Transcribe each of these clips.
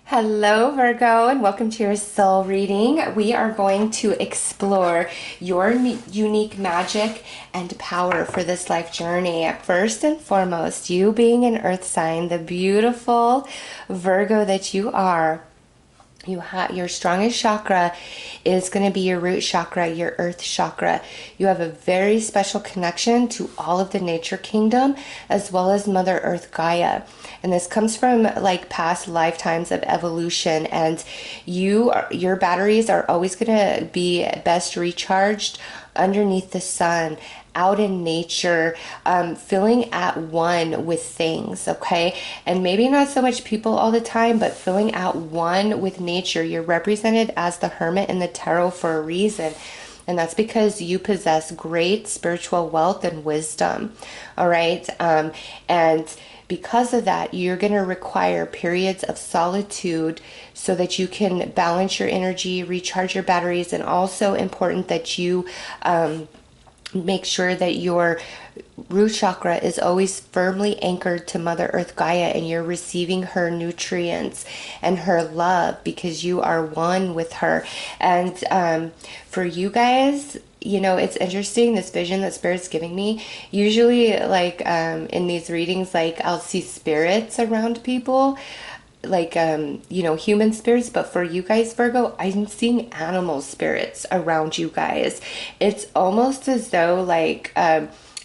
Hello, Virgo, and welcome to your soul reading. We are going to explore your unique magic and power for this life journey. First and foremost, you being an earth sign, the beautiful Virgo that you are, your strongest chakra is going to be your root chakra, your earth chakra. You have a very special connection to all of the nature kingdom as well as Mother Earth Gaia. And this comes from like past lifetimes of evolution, and your batteries are always going to be best recharged underneath the sun, out in nature, feeling at one with things, okay? And maybe not so much people all the time, but feeling at one with nature. You're represented as the hermit in the tarot for a reason. And that's because you possess great spiritual wealth and wisdom, all right? And because of that, you're going to require periods of solitude so that you can balance your energy, recharge your batteries, and also important that you make sure that your root chakra is always firmly anchored to Mother Earth Gaia and you're receiving her nutrients and her love because you are one with her. And for you guys, it's interesting, this vision that Spirit's giving me. Usually, like in these readings, like I'll see spirits around people, like human spirits, but for you guys, Virgo, I'm seeing animal spirits around you guys. It's almost as though like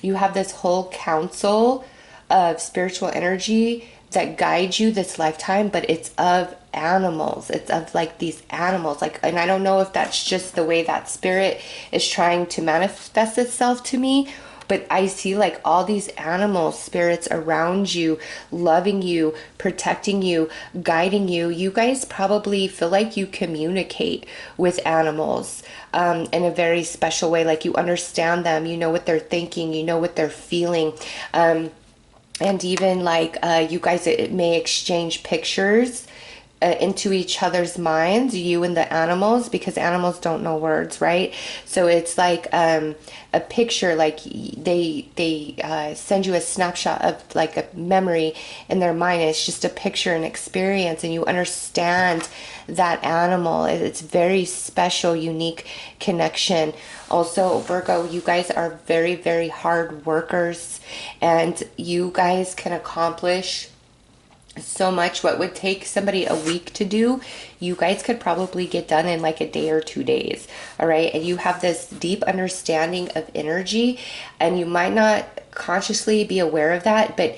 you have this whole council of spiritual energy that guides you this lifetime, but it's of animals. It's of like these animals, like, and I don't know if that's just the way that spirit is trying to manifest itself to me, but I see like all these animal spirits around you, loving you, protecting you, guiding you. You guys probably feel like you communicate with animals in a very special way. Like you understand them, you know what they're thinking, you know what they're feeling. And even like you guys may exchange pictures into each other's minds, you and the animals, because animals don't know words, right? So it's like a picture, like they send you a snapshot of like a memory in their mind. It's just a picture and experience, and you understand that animal. It's very special, unique connection. Also, Virgo, you guys are very, very hard workers, and you guys can accomplish so much. What would take somebody a week to do, you guys could probably get done in like a day or 2 days. All right. And you have this deep understanding of energy, and you might not consciously be aware of that, but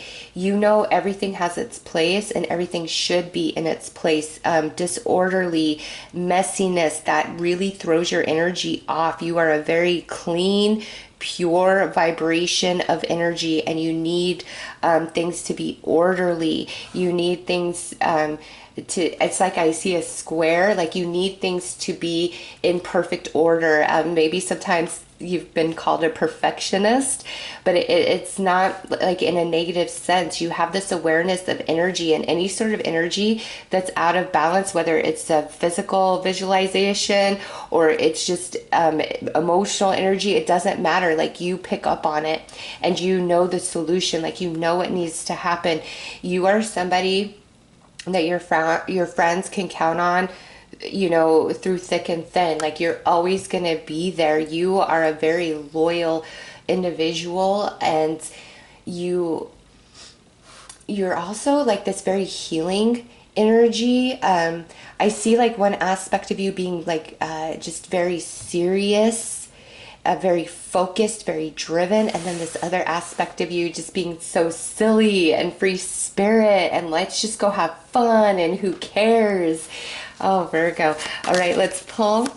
everything has its place and everything should be in its place. Disorderly messiness that really throws your energy off. You are a very clean, pure vibration of energy, and you need things to be orderly. You need things it's like I see a square, like you need things to be in perfect order. Maybe sometimes you've been called a perfectionist, but it's not like in a negative sense. You have this awareness of energy, and any sort of energy that's out of balance, whether it's a physical visualization or it's just emotional energy, it doesn't matter. Like you pick up on it and you know the solution, like you know what needs to happen. You are somebody that your friends can count on, through thick and thin. Like you're always going to be there. You are a very loyal individual, and you're also like this very healing energy. I see like one aspect of you being like just very serious, very focused, very driven, and then this other aspect of you just being so silly and free spirit and let's just go have fun and who cares. Oh, Virgo. All right, let's pull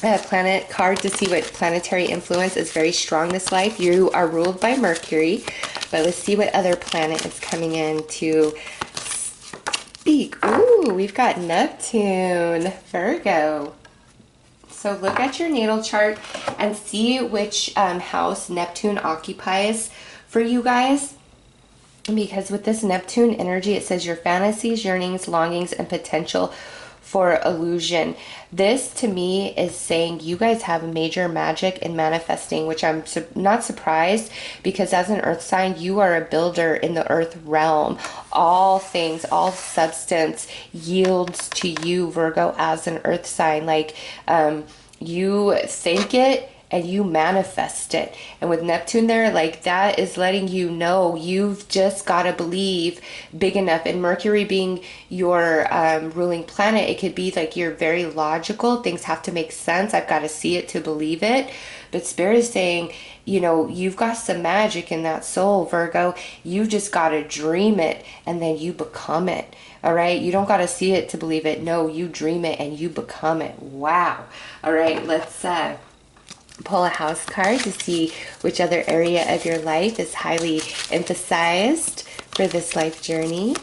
a planet card to see what planetary influence is very strong this life. You are ruled by Mercury, but let's see what other planet is coming in to speak. Ooh, we've got Neptune, Virgo. So look at your natal chart and see which house Neptune occupies for you guys. Because with this Neptune energy, it says your fantasies, yearnings, longings, and potential for illusion. This to me is saying you guys have major magic in manifesting, which I'm not surprised, because as an earth sign, you are a builder in the earth realm. All things, all substance yields to you, Virgo, as an earth sign. Like you think it and you manifest it. And with Neptune there, like that is letting you know you've just got to believe big enough. And Mercury being your ruling planet, it could be like you're very logical. Things have to make sense. I've got to see it to believe it. But Spirit is saying, you know, you've got some magic in that soul, Virgo. You just got to dream it and then you become it. All right. You don't got to see it to believe it. No, you dream it and you become it. Wow. All right. Let's pull a house card to see which other area of your life is highly emphasized for this life journey.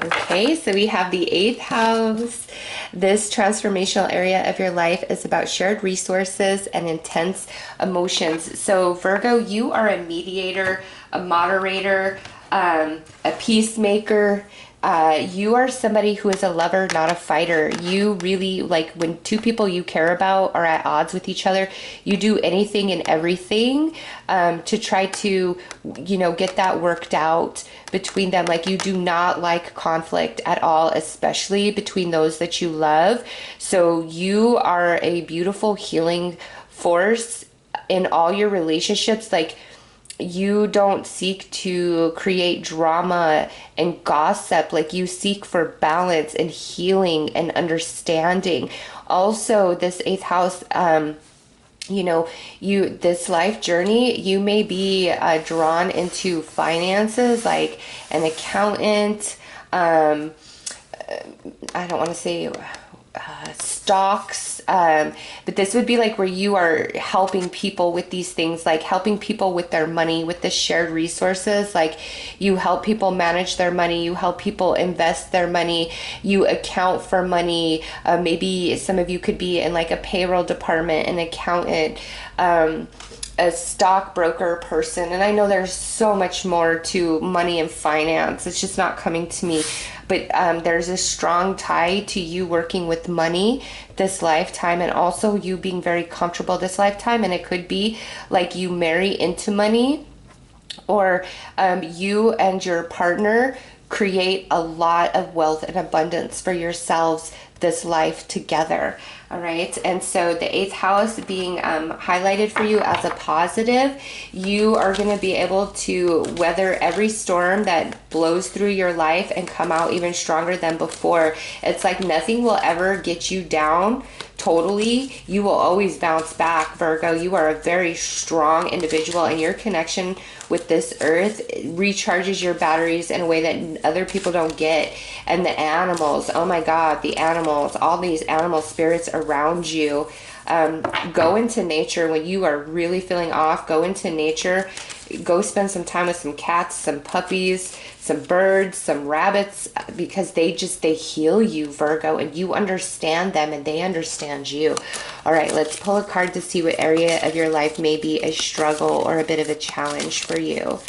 Okay, so we have the 8th house. This transformational area of your life is about shared resources and intense emotions. So Virgo, you are a mediator, a moderator, a peacemaker. You are somebody who is a lover, not a fighter. You really, like, when two people you care about are at odds with each other, you do anything and everything to try to, you know, get that worked out between them. Like, you do not like conflict at all, especially between those that you love. So you are a beautiful healing force in all your relationships. Like, you don't seek to create drama and gossip. Like, you seek for balance and healing and understanding. Also, this 8th house, you know, this life journey, you may be drawn into finances, like an accountant. I don't want to say stocks, but this would be like where you are helping people with these things, like helping people with their money, with the shared resources. Like, you help people manage their money, you help people invest their money, you account for money. Maybe some of you could be in like a payroll department, an accountant, a stockbroker person. And I know there's so much more to money and finance. It's just not coming to me. But there's a strong tie to you working with money this lifetime, and also you being very comfortable this lifetime. And it could be like you marry into money, or you and your partner create a lot of wealth and abundance for yourselves this life together. All right. And so the 8th house being highlighted for you as a positive, you are going to be able to weather every storm that blows through your life and come out even stronger than before. It's like nothing will ever get you down totally. You will always bounce back, Virgo. You are a very strong individual, and your connection with this earth recharges your batteries in a way that other people don't get. And the animals, oh my God, the animals, all these animal spirits around you. Go into nature when you are really feeling off. Go into nature. Go spend some time with some cats, some puppies, some birds, some rabbits, because they heal you, Virgo, and you understand them and they understand you. All right, let's pull a card to see what area of your life may be a struggle or a bit of a challenge for you.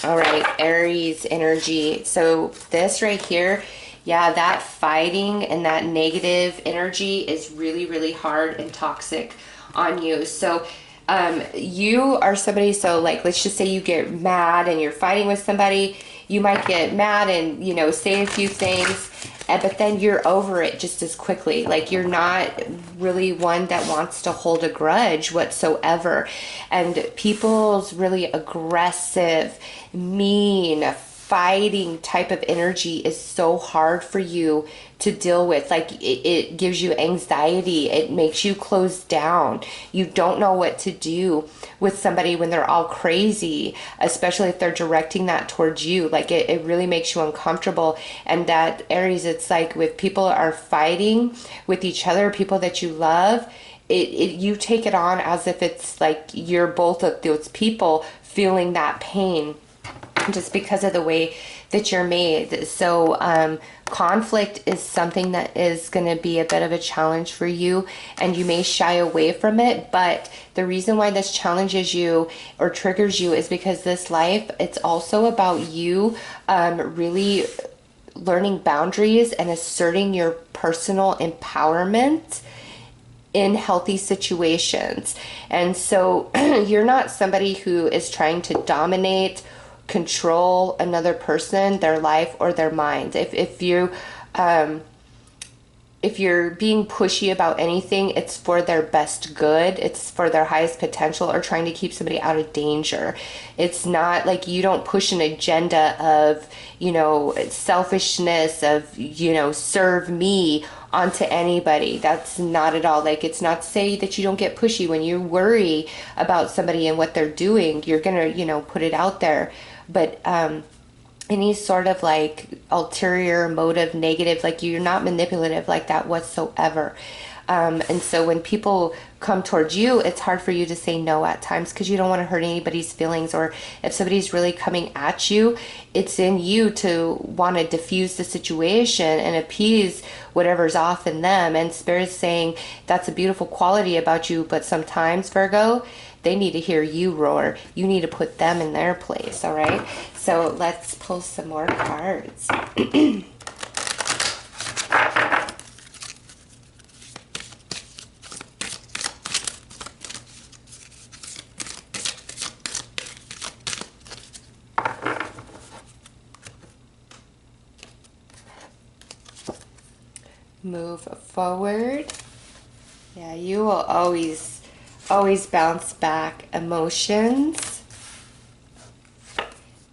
All right, Aries energy. So this right here, yeah, that fighting and that negative energy is really, really hard and toxic on you. So you are somebody, so like, let's just say you get mad and you're fighting with somebody. You might get mad and, you know, say a few things, but then you're over it just as quickly. Like, you're not really one that wants to hold a grudge whatsoever. And people's really aggressive, mean, fighting type of energy is so hard for you to deal with. Like, it gives you anxiety. It makes you close down. You don't know what to do with somebody when they're all crazy, especially if they're directing that towards you. Like, it really makes you uncomfortable. And that, Aries, it's like with people are fighting with each other, people that you love, you take it on as if it's like you're both of those people feeling that pain, just because of the way that you're made. So conflict is something that is going to be a bit of a challenge for you, and you may shy away from it. But the reason why this challenges you or triggers you is because this life, it's also about you really learning boundaries and asserting your personal empowerment in healthy situations. And so you're not somebody who is trying to dominate, control another person, their life, or their mind. If you're being pushy about anything, it's for their best good, it's for their highest potential, or trying to keep somebody out of danger. It's not like you don't push an agenda of, selfishness, of, serve me onto anybody. That's not at all. Like, it's not to say that you don't get pushy when you worry about somebody and what they're doing. You're gonna, put it out there. But any sort of like ulterior motive, negative, like you're not manipulative like that whatsoever. And so when people come towards you, it's hard for you to say no at times because you don't want to hurt anybody's feelings. Or if somebody's really coming at you, it's in you to want to diffuse the situation and appease whatever's off in them. And Spirit's saying that's a beautiful quality about you, but sometimes, Virgo, they need to hear you roar. You need to put them in their place, all right? So let's pull some more cards. Move forward. Yeah, you will always bounce back. Emotions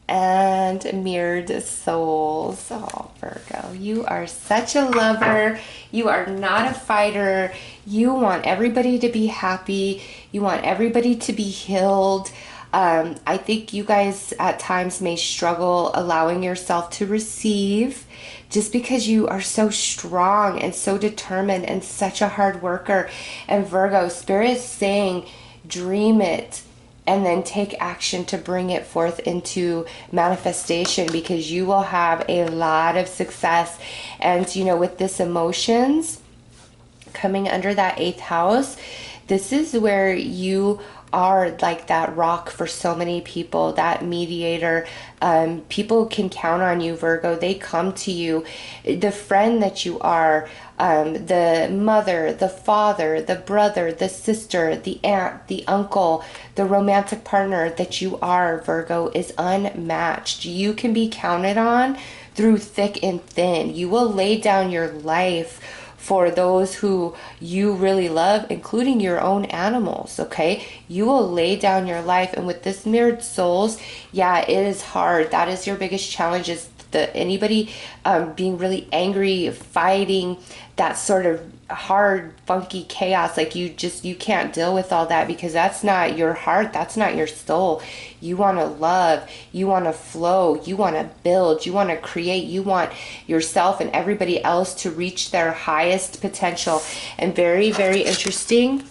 and mirrored souls. Oh, Virgo, you are such a lover. You are not a fighter. You want everybody to be happy. You want everybody to be healed. I think you guys at times may struggle allowing yourself to receive just because you are so strong and so determined and such a hard worker. And Virgo, Spirit is saying, dream it and then take action to bring it forth into manifestation, because you will have a lot of success. And, with this emotions coming under that 8th house, this is where you are like that rock for so many people, that mediator. People can count on you, Virgo. They come to you, the friend that you are, the mother, the father, the brother, the sister, the aunt, the uncle, the romantic partner that you are, Virgo, is unmatched. You can be counted on through thick and thin. You will lay down your life for those who you really love, including your own animals, okay? You will lay down your life. And with this mirrored souls, yeah, it is hard. That is your biggest challenge, is anybody being really angry, fighting, that sort of hard, funky chaos. Like you can't deal with all that because that's not your heart. That's not your soul. You want to love, you want to flow, you want to build, you want to create, you want yourself and everybody else to reach their highest potential. And very, very interesting.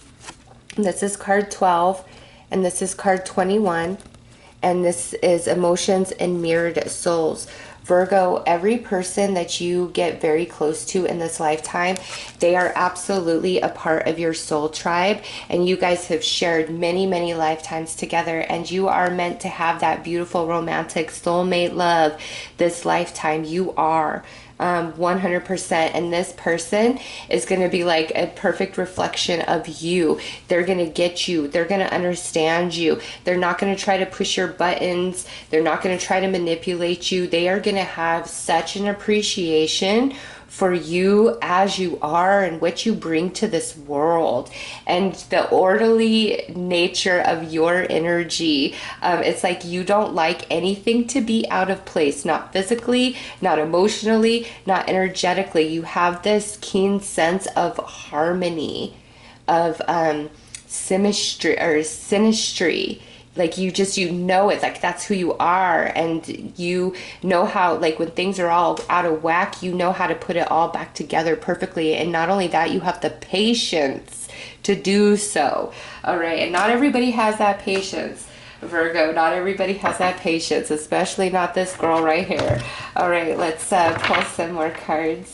This is card 12 and this is card 21. And this is emotions and mirrored souls. Virgo, every person that you get very close to in this lifetime, they are absolutely a part of your soul tribe. And you guys have shared many, many lifetimes together. And you are meant to have that beautiful, romantic, soulmate love this lifetime. You are. 100%. And this person is going to be like a perfect reflection of you. They're going to get you. They're going to understand you. They're not going to try to push your buttons. They're not going to try to manipulate you. They are going to have such an appreciation for you as you are and what you bring to this world and the orderly nature of your energy. It's like you don't like anything to be out of place, not physically, not emotionally, not energetically. You have this keen sense of harmony, of symmetry or synastry. Like you know it, like that's who you are, and you know how, like when things are all out of whack, you know how to put it all back together perfectly. And not only that, you have the patience to do so. All right, and not everybody has that patience, Virgo. Not everybody has that patience, especially not this girl right here. All right, let's pull some more cards.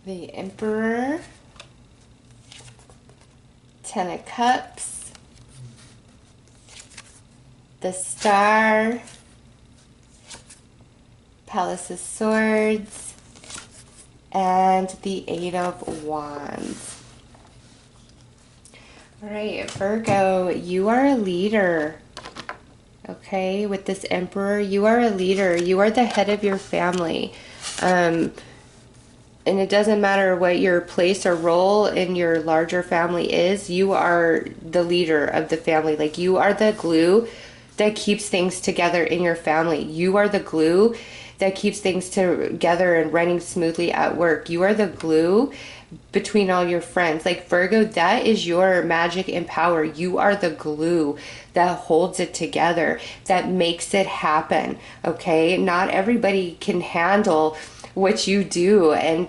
the Emperor, Ten of Cups, the Star, Palace of Swords, and the Eight of Wands. All right, Virgo, you are a leader. Okay, with this Emperor, you are a leader. You are the head of your family. And it doesn't matter what your place or role in your larger family is, you are the leader of the family. Like, you are the glue that keeps things together in your family. You are the glue that keeps things together and running smoothly at work. You are the glue between all your friends. Like, Virgo, that is your magic and power. You are the glue that holds it together, that makes it happen. Okay, not everybody can handle what you do, and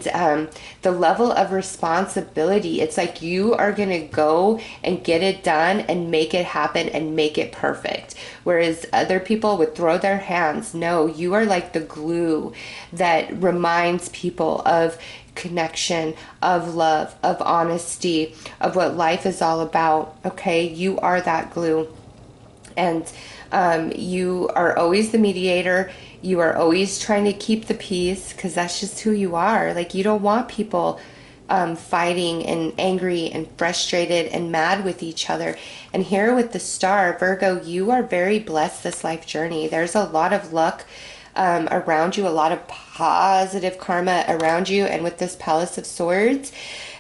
the level of responsibility. It's like you are gonna go and get it done and make it happen and make it perfect, whereas other people would throw their hands. No, you are like the glue that reminds people of connection, of love, of honesty, of what life is all about. Okay, you are that glue. And you are always the mediator. You are always trying to keep the peace, because that's just who you are. Like, you don't want people fighting and angry and frustrated and mad with each other. And here with the Star, Virgo, you are very blessed this life journey. There's a lot of luck around you, a lot of positive karma around you. And with this Palace of Swords,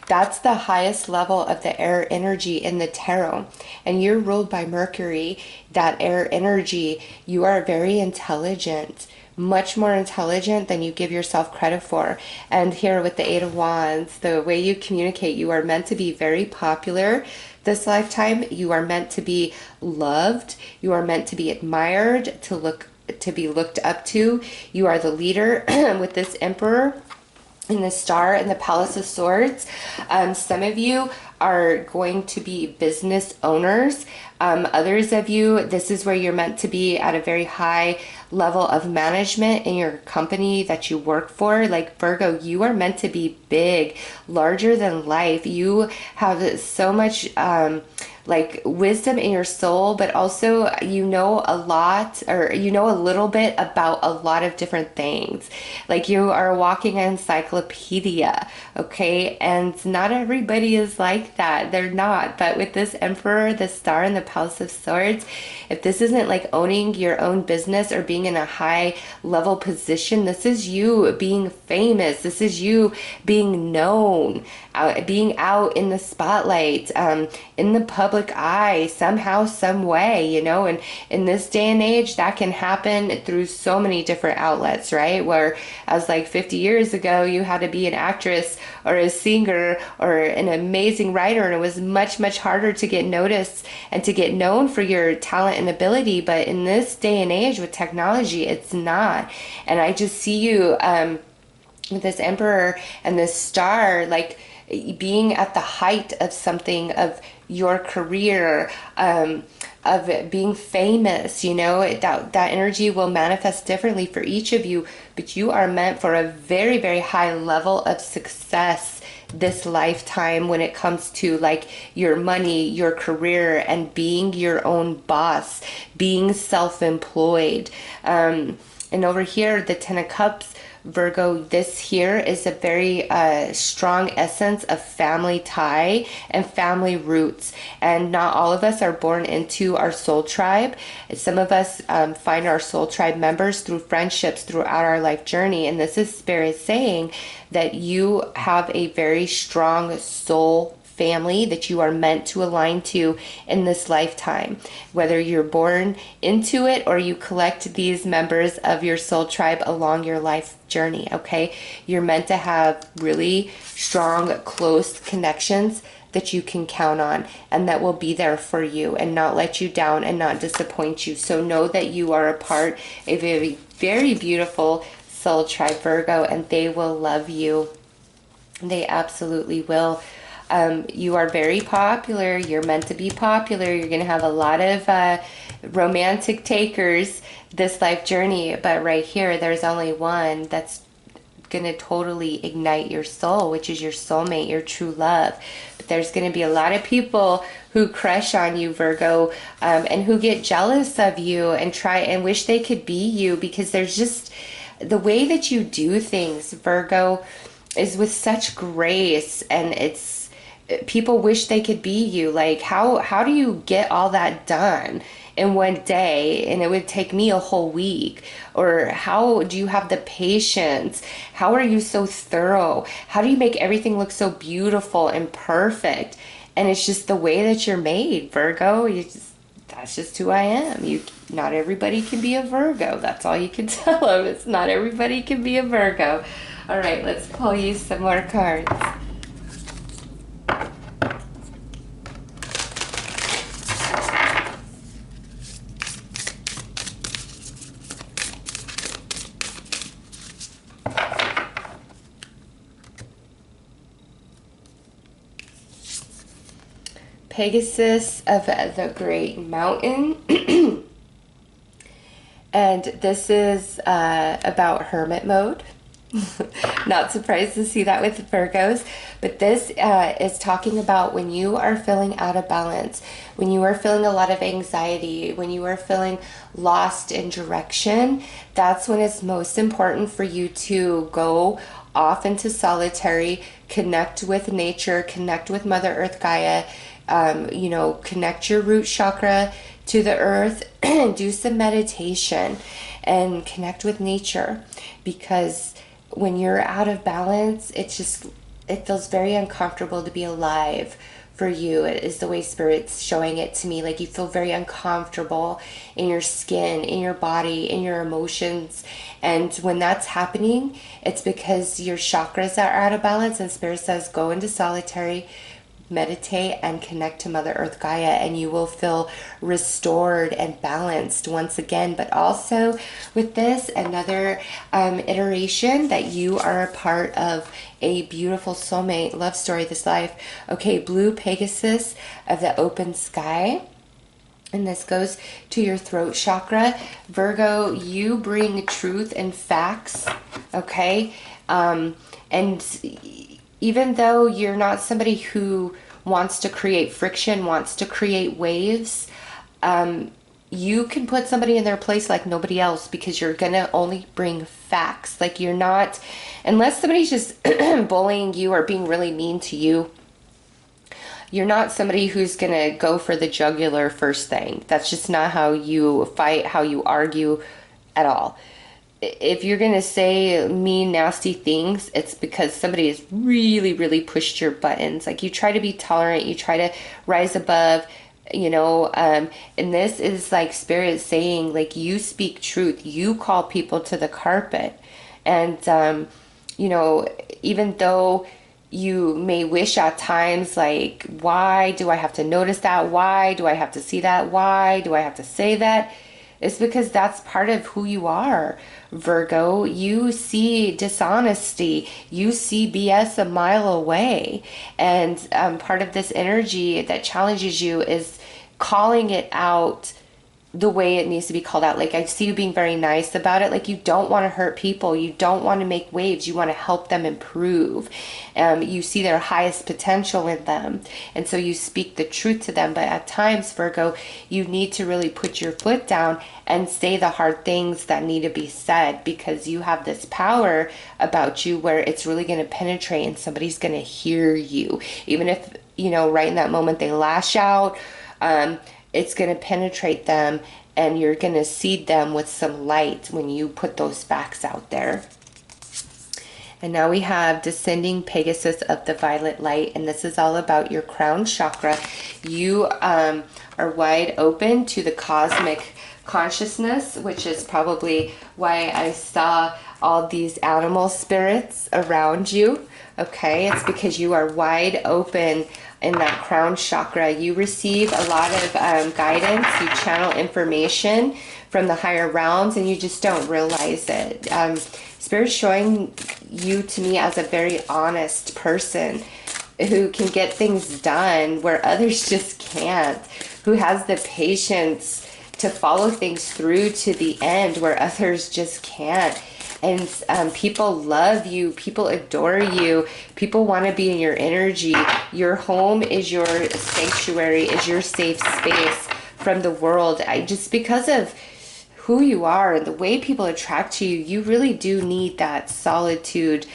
that's the highest level of the air energy in the tarot. And you're ruled by Mercury, that air energy. You are very intelligent, much more intelligent than you give yourself credit for. And here with the Eight of Wands, the way you communicate, you are meant to be very popular this lifetime. You are meant to be loved. You are meant to be admired, to be looked up to. You are the leader with this Emperor and the Star and the Palace of Swords. Some of you are going to be business owners. Others of you, this is where you're meant to be at a very high level of management in your company that you work for. Like, Virgo, you are meant to be big, larger than life. You have so much like wisdom in your soul, but also you know a lot, or you know a little bit about a lot of different things. Like, you are a walking encyclopedia, okay? And not everybody is like that. They're not. But with this Emperor, the Star, and the Palace of Swords, if this isn't like owning your own business or being in a high level position, this is you being famous. This is you being known, being out in the spotlight, in the public eye, somehow, some way, you know. And in this day and age, that can happen through so many different outlets, right? Where as like 50 years ago, you had to be an actress or a singer or an amazing writer, and it was much, much harder to get noticed and to get known for your talent and ability. But in this day and age with technology, it's not. And I just see you with this Emperor and this Star, like being at the height of something, of your career, of being famous. You know, that energy will manifest differently for each of you, but you are meant for a very, very high level of success this lifetime when it comes to like your money, your career, and being your own boss, being self-employed. And over here, the Ten of Cups, Virgo, this here is a very strong essence of family tie and family roots. And not all of us are born into our soul tribe. Some of us find our soul tribe members through friendships throughout our life journey. And this is Spirit saying that you have a very strong soul family that you are meant to align to in this lifetime. Whether you're born into it or you collect these members of your soul tribe along your life journey, okay? You're meant to have really strong, close connections that you can count on and that will be there for you and not let you down and not disappoint you. So know that you are a part of a very beautiful soul tribe, Virgo, and they will love you. They absolutely will. You are very popular. You're meant to be popular. You're going to have a lot of romantic takers this life journey. But right here, there's only one that's going to totally ignite your soul, which is your soulmate, your true love. But there's going to be a lot of people who crush on you, Virgo, and who get jealous of you and try and wish they could be you, because there's just the way that you do things, Virgo, is with such grace, and it's people wish they could be you. Like, how do you get all that done in one day, and it would take me a whole week? Or how do you have the patience? How are you so thorough? How do you make everything look so beautiful and perfect? And it's just the way that you're made, Virgo. That's just who I am. Not everybody can be a Virgo. That's all you can tell them. It's not everybody can be a Virgo. All right, let's pull you some more cards. Pegasus of the Great Mountain. And this is about hermit mode. Not surprised to see that with Virgos, but this is talking about when you are feeling out of balance, when you are feeling a lot of anxiety, when you are feeling lost in direction. That's when it's most important for you to go off into solitary, connect with nature, connect with Mother Earth Gaia, connect your root chakra to the earth and do some meditation and connect with nature. Because when you're out of balance, it feels very uncomfortable to be alive for you. It is the way Spirit's showing it to me. Like, you feel very uncomfortable in your skin, in your body, in your emotions. And when that's happening, it's because your chakras are out of balance, and Spirit says go into solitary, meditate, and connect to Mother Earth Gaia, and you will feel restored and balanced once again. But also with this, another iteration that you are a part of a beautiful soulmate love story this life. Okay, blue Pegasus of the open sky. And this goes to your throat chakra. Virgo, you bring truth and facts, okay? And even though you're not somebody who wants to create friction, wants to create waves, you can put somebody in their place like nobody else, because you're going to only bring facts. Like, you're not, unless somebody's just bullying you or being really mean to you, you're not somebody who's going to go for the jugular first thing. That's just not how you fight, how you argue at all. If you're going to say mean, nasty things, it's because somebody has really, really pushed your buttons. Like, you try to be tolerant, you try to rise above, and this is like Spirit saying, like, you speak truth, you call people to the carpet. And, even though you may wish at times, like, why do I have to notice that? Why do I have to see that? Why do I have to say that? It's because that's part of who you are, Virgo. You see dishonesty. You see BS a mile away. And part of this energy that challenges you is calling it out the way it needs to be called out. Like, I see you being very nice about it. Like, you don't want to hurt people. You don't want to make waves. You want to help them improve. You see their highest potential in them. And so you speak the truth to them. But at times, Virgo, you need to really put your foot down and say the hard things that need to be said, because you have this power about you where it's really going to penetrate and somebody's going to hear you. Even if, right in that moment they lash out, it's going to penetrate them, and you're going to seed them with some light when you put those facts out there. And now we have descending Pegasus of the violet light, and this is all about your crown chakra. You are wide open to the cosmic consciousness, which is probably why I saw all these animal spirits around you. Okay, it's because you are wide open in that crown chakra. You receive a lot of guidance. You channel information from the higher realms, and you just don't realize it. Spirit's showing you to me as a very honest person who can get things done where others just can't, who has the patience to follow things through to the end where others just can't. And people love you. People adore you. People want to be in your energy. Your home is your sanctuary, is your safe space from the world. Just because of who you are and the way people attract to you, you really do need that solitude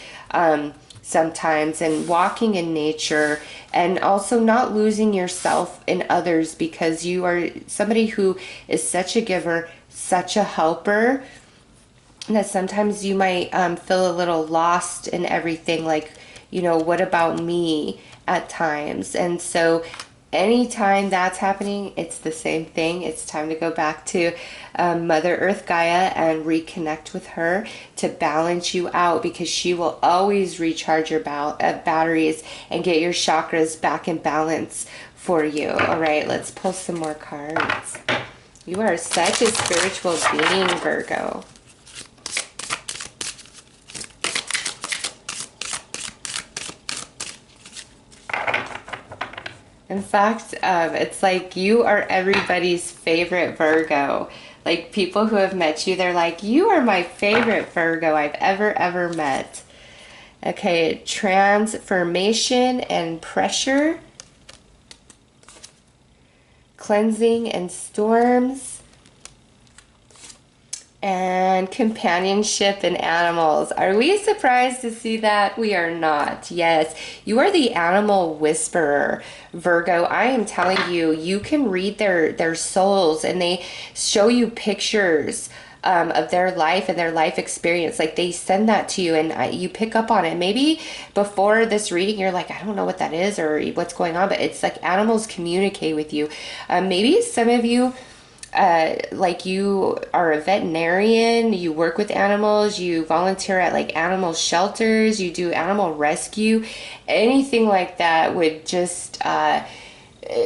sometimes, and walking in nature, and also not losing yourself in others, because you are somebody who is such a giver, such a helper, that sometimes you might feel a little lost in everything, like, what about me at times. And so anytime that's happening, it's the same thing. It's time to go back to Mother Earth Gaia and reconnect with her to balance you out, because she will always recharge your batteries and get your chakras back in balance for you. All right, let's pull some more cards. You are such a spiritual being, Virgo. In fact, it's like you are everybody's favorite Virgo. Like, people who have met you, they're like, you are my favorite Virgo I've ever met. Okay, transformation and pressure, cleansing and storms, and companionship and animals. Are we surprised to see that? We are not. Yes, you are the animal whisperer, Virgo. I am telling you, you can read their souls, and they show you pictures of their life and their life experience. Like, they send that to you, and you pick up on it. Maybe before this reading, you're like, I don't know what that is or what's going on, but it's like animals communicate with you. Maybe some of you, like, you are a veterinarian, you work with animals, you volunteer at like animal shelters, you do animal rescue, anything like that would just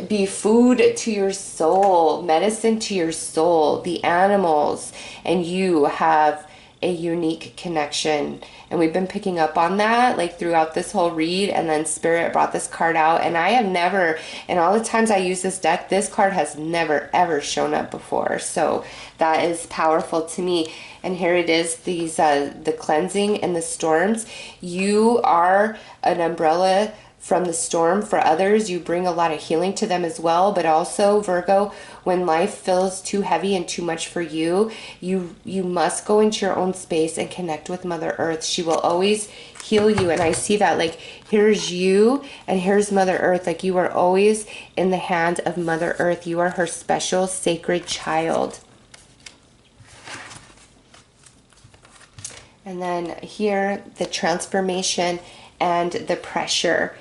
be food to your soul, medicine to your soul. The animals and you have a unique connection, and we've been picking up on that like throughout this whole read. And then Spirit brought this card out, and I have never, in all the times I use this deck, this card has never ever shown up before, so that is powerful to me. And here it is, these the cleansing and the storms. You are an umbrella from the storm for others. You bring a lot of healing to them as well. But also, Virgo, when life feels too heavy and too much for you, you must go into your own space and connect with Mother Earth. She will always heal you. And I see that, like, here's you and here's Mother Earth. Like, you are always in the hand of Mother Earth. You are her special sacred child. And then here, the transformation and the pressure.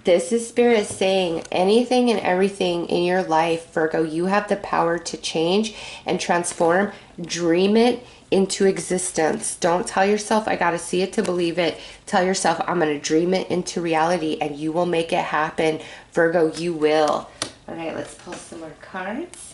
This is Spirit saying, anything and everything in your life, Virgo, you have the power to change and transform. Dream it into existence. Don't tell yourself, I got to see it to believe it. Tell yourself, I'm going to dream it into reality, and you will make it happen. Virgo, you will. All right, let's pull some more cards.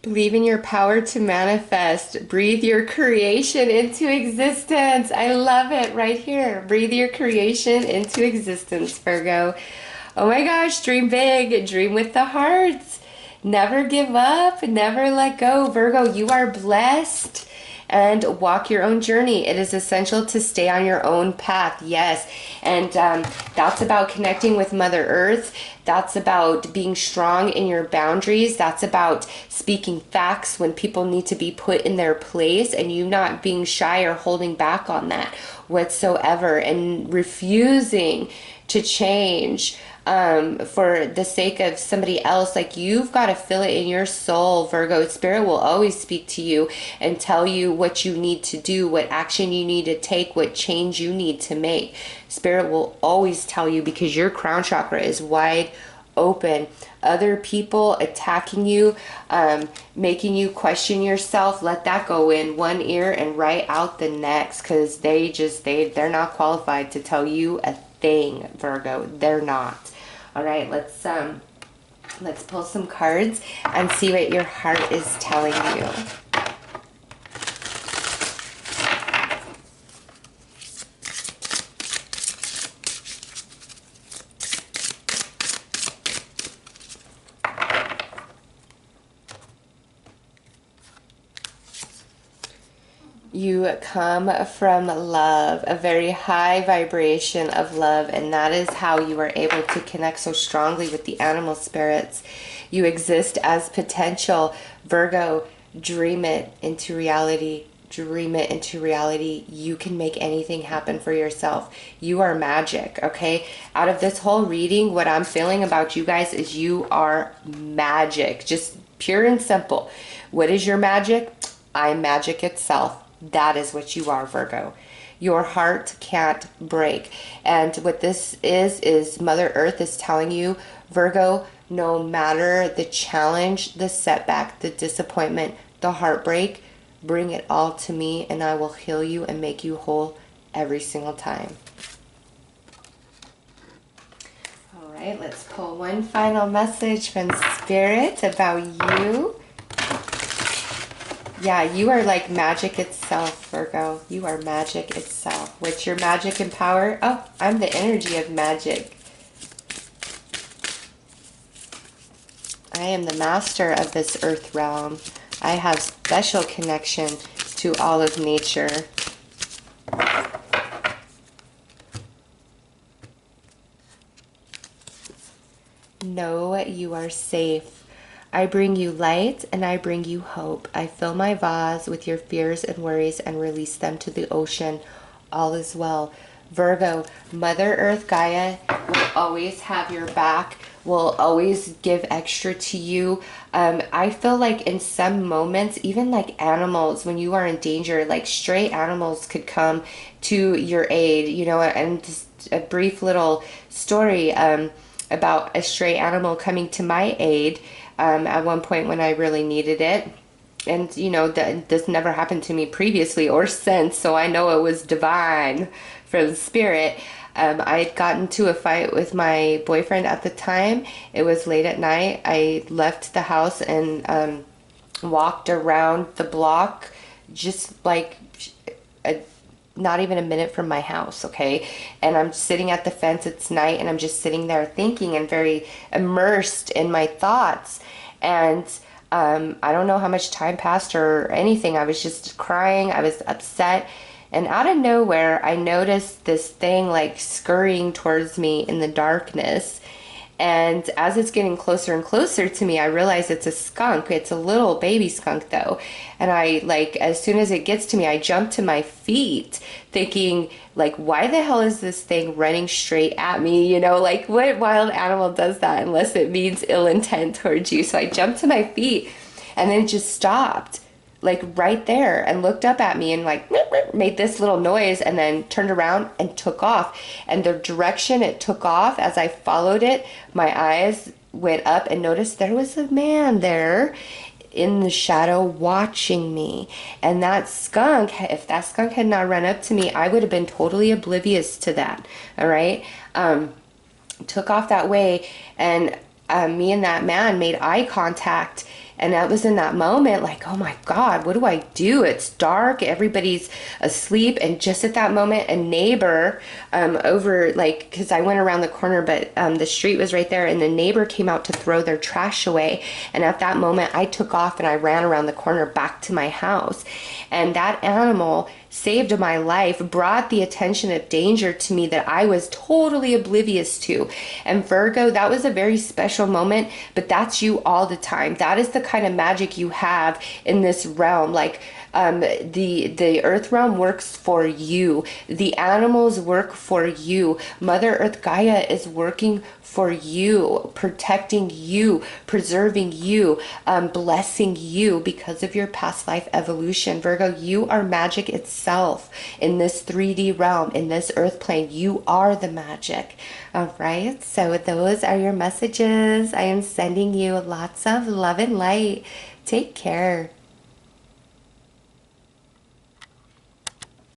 Believe in your power to manifest. Breathe your creation into existence. I love it right here. Breathe your creation into existence, Virgo. Oh my gosh, dream big. Dream with the heart. Never give up. Never let go. Virgo, you are blessed. And walk your own journey. It is essential to stay on your own path. Yes. And that's about connecting with Mother Earth. That's about being strong in your boundaries. That's about speaking facts when people need to be put in their place, and you not being shy or holding back on that whatsoever, and refusing to change for the sake of somebody else. Like, you've got to feel it in your soul, Virgo. Spirit will always speak to you and tell you what you need to do, what action you need to take, what change you need to make. Spirit will always tell you, because your crown chakra is wide open. Other people attacking you, making you question yourself, let that go in one ear and right out the next, because they're not qualified to tell you a thing, Virgo. They're not. All right, let's Let's pull some cards and see what your heart is telling you. You come from love, a very high vibration of love, and that is how you are able to connect so strongly with the animal spirits. You exist as potential. Virgo, dream it into reality. Dream it into reality. You can make anything happen for yourself. You are magic, okay? Out of this whole reading, what I'm feeling about you guys is you are magic. Just pure and simple. What is your magic? I'm magic itself. That is what you are, Virgo. Your heart can't break. And what this is Mother Earth is telling you, Virgo, no matter the challenge, the setback, the disappointment, the heartbreak, bring it all to me and I will heal you and make you whole every single time. All right, let's pull one final message from Spirit about you. Yeah, you are like magic itself, Virgo. You are magic itself. What's your magic and power? Oh, I'm the energy of magic. I am the master of this earth realm. I have special connection to all of nature. Know you are safe. I bring you light and I bring you hope. I fill my vase with your fears and worries and release them to the ocean. All is well. Virgo, Mother Earth Gaia will always have your back, will always give extra to you. I feel like in some moments, even like animals, when you are in danger, like stray animals could come to your aid, you know, and just a brief little story about a stray animal coming to my aid. At one point when I really needed it. And, you know, this never happened to me previously or since, so I know it was divine from Spirit. I had gotten to a fight with my boyfriend at the time. It was late at night. I left the house and walked around the block just like not even a minute from my house, okay? And I'm sitting at the fence, it's night, and I'm just sitting there thinking and very immersed in my thoughts. And I don't know how much time passed or anything. I was just crying, I was upset. And out of nowhere, I noticed this thing like scurrying towards me in the darkness. And as it's getting closer and closer to me, I realize it's a skunk. It's a little baby skunk though. And I like, as soon as it gets to me, I jump to my feet thinking like, why the hell is this thing running straight at me? You know, like what wild animal does that unless it means ill intent towards you? So I jumped to my feet and then it just stopped like right there and looked up at me and like made this little noise and then turned around and took off. And the direction it took off, as I followed it, my eyes went up and noticed there was a man there in the shadow watching me. And that skunk, if that skunk had not run up to me, I would have been totally oblivious to that. All right. Took off that way, and me and that man made eye contact. And that was in that moment, like, oh my God, what do I do? It's dark, everybody's asleep. And just at that moment, a neighbor over, like, because I went around the corner, but the street was right there, and the neighbor came out to throw their trash away. And at that moment, I took off and I ran around the corner back to my house. And that animal saved my life, brought the attention of danger to me that I was totally oblivious to. And Virgo, that was a very special moment, but that's you all the time. That is the kind of magic you have in this realm. Like the earth realm works for you. The animals work for you. Mother Earth Gaia is working for you, protecting you, preserving you, blessing you because of your past life evolution. Virgo, you are magic itself in this 3D realm, in this earth plane. You are the magic. All right, so those are your messages. I am sending you lots of love and light. Take care.